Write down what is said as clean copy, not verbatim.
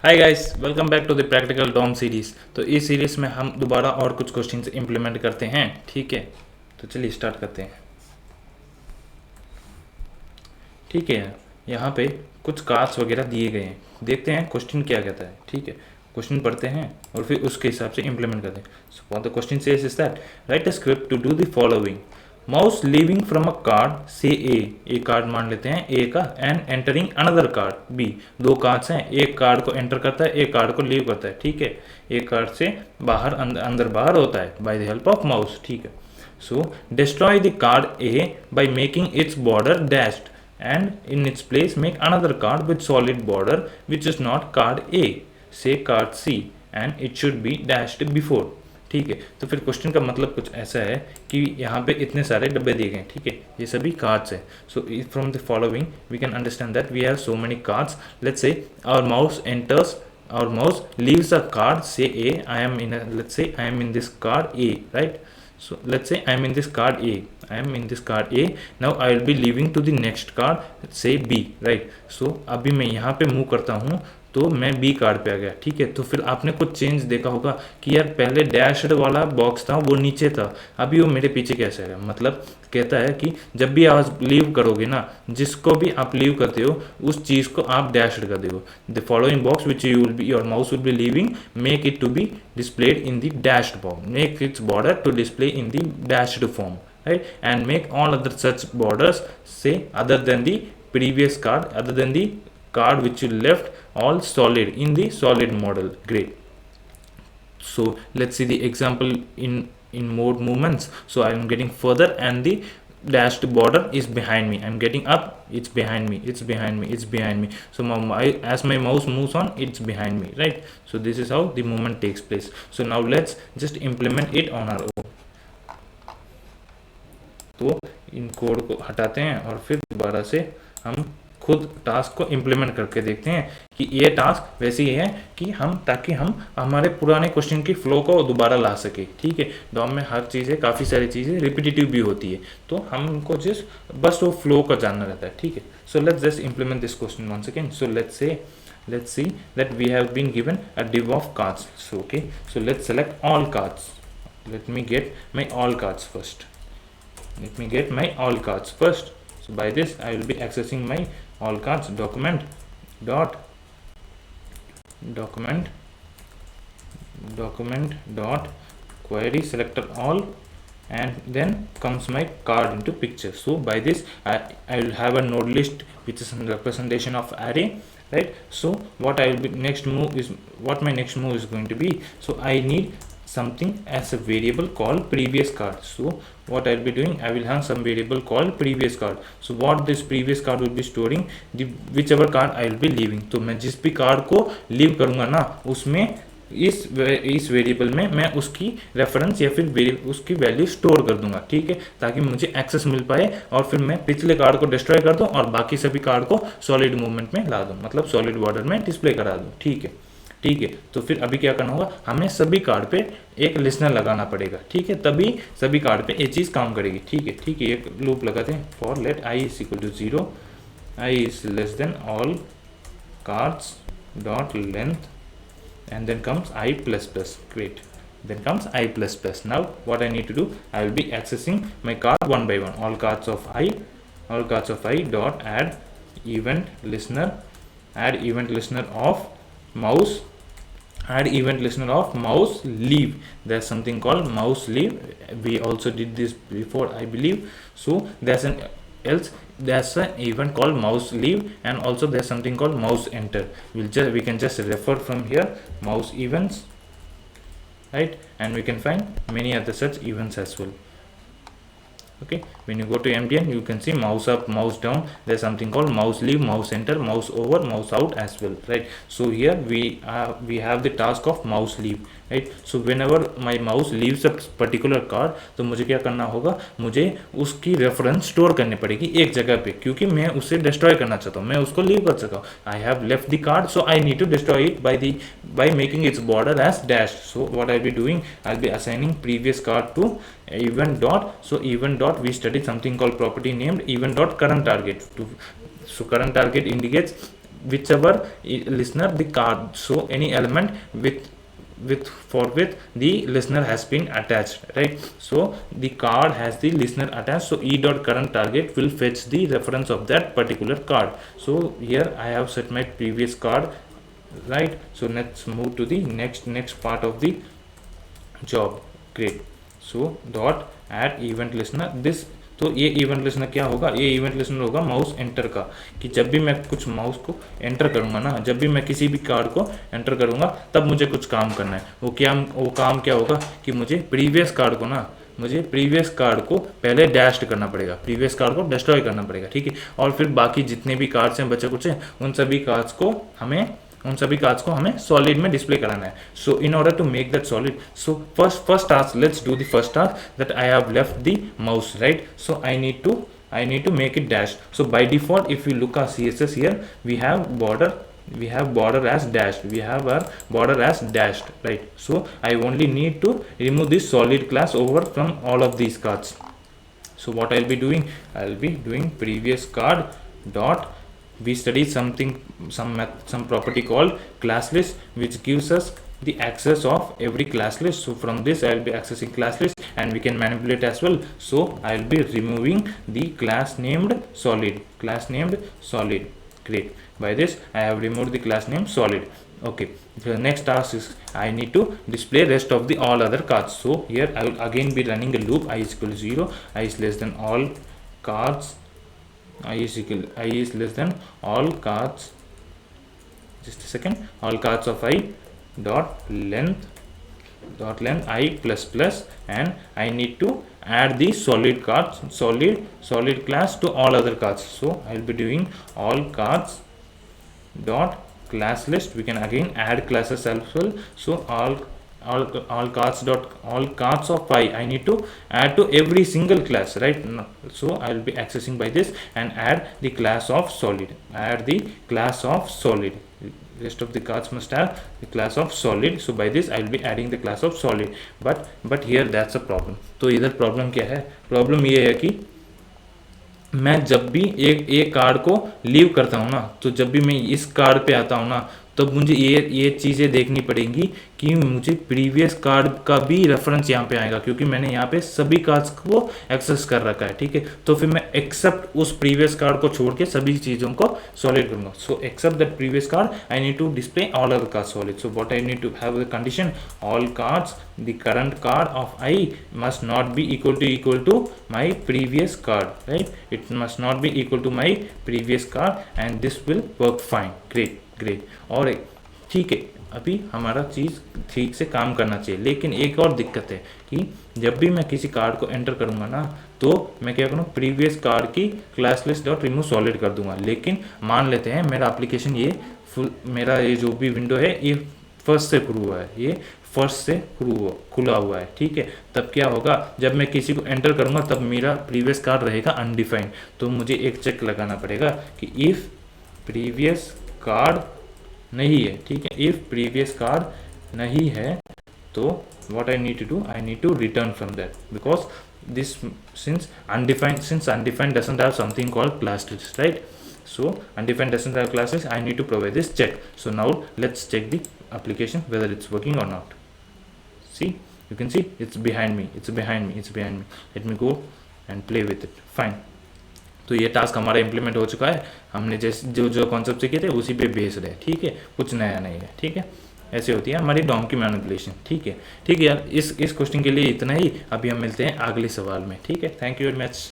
Hi guys, welcome back to the practical डॉम series. तो इस सीरीज में हम दोबारा और कुछ क्वेश्चंस इंप्लीमेंट करते हैं। ठीक है, तो चलिए स्टार्ट करते हैं। ठीक है, यहाँ पे कुछ कार्ड्स वगैरह दिए गए हैं, देखते हैं क्वेश्चन क्या कहता है। ठीक है, क्वेश्चन पढ़ते हैं और फिर उसके हिसाब से इंप्लीमेंट करते हैं। So what the question says is that write a script to do the following. Mouse leaving from a card से ए कार्ड मान लेते हैं ए का, and entering another card B. दो कार्ड्स हैं, एक कार्ड को एंटर करता है, एक कार्ड को लीव करता है। ठीक है, एक कार्ड से बाहर अंदर बाहर होता है by the help of mouse. ठीक है, so destroy the card a by making its border dashed and in its place make another card with solid border which is not card A, say card C, and it should be dashed before। ठीक है, तो फिर question का मतलब कुछ ऐसा है कि यहाँ पे इतने सारे डब्बे दिए गए हैं। ठीक है, ये सभी कार्ड्स है। So from the following we can understand that we have so many cards. Let's say our mouse enters, our mouse leaves a card, say A, let's say I am in this card A, right? So let's say I am in this card A, I am in this card A, now I will be leaving to the next card, say B, right? So अभी मैं यहाँ पे move करता हूँ तो मैं B card पे आ गया। ठीक है, तो फिर आपने कुछ चेंज देखा होगा कि यार पहले डैश्ड वाला बॉक्स था वो नीचे था, अभी वो मेरे पीछे कैसे है। मतलब कहता है कि जब भी आप लीव करोगे ना, जिसको भी आप लीव करते हो उस चीज़ को आप डैश्ड कर दो। The following box which you will be your mouse will be leaving make it to be displayed in the dashed form, make its border to display in the dashed form, right? And make all other such borders, say other than the previous card, other than the card which you left, all solid in the solid model. Great. So let's see the example in more movements. So I am getting further and the dashed border is behind me. I'm getting up, it's behind me, it's behind me, it's behind me. So as my mouse moves on, it's behind me, right? So this is how the movement takes place. So now let's just implement it on our own. तो इन code को हटाते हैं और फिर दोबारा से हम खुद टास्क को इम्प्लीमेंट करके देखते हैं कि ये टास्क वैसे ही है कि ताकि हम हमारे पुराने क्वेश्चन की फ्लो को दोबारा ला सके। ठीक है, डॉम में हर चीज़ें, काफ़ी सारी चीज़ें रिपीटेटिव भी होती है, तो हमको जस्ट बस वो फ्लो का जानना रहता है। ठीक है, so let's just implement this question once again. So let's see that we have been given a div of cards. So okay, so let's select all cards. Let me get my all cards first. So by this I will be accessing my all cards. Document dot query selector all, and then comes my card into picture. So by this I will have a node list which is a representation of array, right? So what my next move is going to be, so I need something as a variable called previous card. So what I'll be doing, I will have some variable called previous card. So what this previous card will be storing, the whichever card I will be leaving. तो मैं जिस भी card को leave करूंगा ना, उसमें इस variable में मैं उसकी रेफरेंस या फिर उसकी वैल्यू स्टोर कर दूंगा। ठीक है, ताकि मुझे एक्सेस मिल पाए और फिर मैं पिछले कार्ड को डिस्ट्रॉय कर दूं और बाकी सभी कार्ड को सॉलिड मूवमेंट में ला दूं, मतलब सॉलिड बॉर्डर में डिस्प्ले करा दूं। ठीक है, तो फिर अभी क्या करना होगा, हमें सभी कार्ड पे एक लिसनर लगाना पड़ेगा। ठीक है, तभी सभी कार्ड पे ये चीज़ काम करेगी। ठीक है, एक लूप लगाते हैं। For let I is equal to 0, I is less than all cards dot length, and then comes I plus plus. Great, then comes I plus plus. Now what I need to do, I will be accessing my card one by one. All cards of I dot add event listener of mouse, add event listener of mouse leave. There's something called mouse leave, we also did this before I believe. So there's an event called mouse leave, and also there's something called mouse enter. We can just refer from here mouse events, right? And we can find many other such events as well. Okay, when you go to MDN, you can see mouse up, mouse down. There's something called mouse leave, mouse enter, mouse over, mouse out as well, right? So here we have the task of mouse leave, right? So whenever my mouse leaves a particular card, तो मुझे क्या करना होगा, मुझे उसकी reference store करनी पड़ेगी एक जगह पे, क्योंकि मैं उसे डिस्ट्रॉय करना चाहता हूँ, मैं उसको लीव कर सका। I have left the card, so I need to destroy it by making its border as dashed. So what I'll be doing, I'll be assigning previous card to event dot. So event dot, we studied something called property named event dot current target. So current target indicates whichever listener the card, so any element with the listener has been attached, right? So the card has the listener attached, so e dot current target will fetch the reference of that particular card. So here I have set my previous card, right? So let's move to the next part of the job. Great. So dot add event listener this, तो ये event listener क्या होगा, ये event listener होगा mouse enter का, कि जब भी मैं कुछ माउस को एंटर करूंगा ना, जब भी मैं किसी भी कार्ड को एंटर करूंगा तब मुझे कुछ काम करना है। वो काम क्या होगा कि मुझे प्रीवियस कार्ड को पहले डैश करना पड़ेगा, प्रीवियस कार्ड को डिस्ट्रॉय करना पड़ेगा, ठीक है। और फिर बाकी जितने भी कार्ड्स हैं बचे कुछ हैं उन सभी कार्ड्स को हमें सॉलिड में डिस्प्ले कराना है। So in order to make that solid, so first task, let's do the first task that I have left the mouse, right? So I need to make it dash. So by default, if you look at CSS here, we have border as dashed, right? So I only need to remove this solid class over from all of these cards. So what I'll be doing previous card dot, we studied some property called class list, which gives us the access of every class list. So from this I will be accessing class list, and we can manipulate as well. So I will be removing the class named solid. Great. By this I have removed the class name solid. Okay, the next task is I need to display rest of the all other cards. So here I will again be running a loop, I is equal to 0, I is less than all cards, I is less than all cards, just a second, all cards of I dot length I plus plus, and I need to add the solid class to all other cards. So I will be doing all cards dot class list. We can again add classes as well. So all cards of I need to add to every single class, right? So I will be accessing by this and add the class of solid. Rest of the cards must have the class of solid. So by this I will be adding the class of solid. But here that's a problem. तो इधर problem क्या है? Problem ये है कि मैं जब भी एक कार्ड को लीव करता हूँ ना, तो जब भी मैं इस कार्ड पे आता हूँ ना, तब मुझे ये चीज़ें देखनी पड़ेंगी कि मुझे प्रीवियस कार्ड का भी रेफरेंस यहाँ पे आएगा, क्योंकि मैंने यहाँ पे सभी कार्ड्स को एक्सेस कर रखा है, ठीक है। तो फिर मैं एक्सेप्ट उस प्रीवियस कार्ड को छोड़ के सभी चीज़ों को सॉलिड करूँगा। So except that previous card I need to display all other card solid. So what I need to have the condition, all cards the current card of I must not be equal to my previous card, right? It must not be equal to my previous card, and this will work fine. Great. और ठीक है, अभी हमारा चीज़ ठीक से काम करना चाहिए, लेकिन एक और दिक्कत है कि जब भी मैं किसी कार्ड को एंटर करूँगा ना, तो मैं क्या करूँ, प्रीवियस कार्ड की class list dot remove solid कर दूंगा। लेकिन मान लेते हैं मेरा एप्लीकेशन मेरा ये जो भी विंडो है ये फर्स्ट से खुला हुआ है, ठीक है। तब क्या होगा, जब मैं किसी को एंटर करूंगा तब मेरा प्रीवियस कार्ड रहेगा अनडिफाइंड। तो मुझे एक चेक लगाना पड़ेगा कि इफ़ प्रीवियस कार्ड नहीं है, ठीक है, इफ़ प्रीवियस कार्ड नहीं है तो what I need to do, I need to return from that, because this since undefined doesn't have something called class list, right? So undefined doesn't have classes, I need to provide this check. So now let's check the application whether it's working or not. See, you can see it's behind me. Let me go and play with it. Fine. तो ये task हमारा implement हो चुका है, हमने जो concept सीखे थे उसी पे बेस्ड है, ठीक है, कुछ नया नहीं है, ठीक है। ऐसे होती है हमारी डॉम की मैनिपुलेशन, ठीक है यार। इस क्वेश्चन के लिए इतना ही, अभी हम मिलते हैं अगले सवाल में, ठीक है। Thank you very much.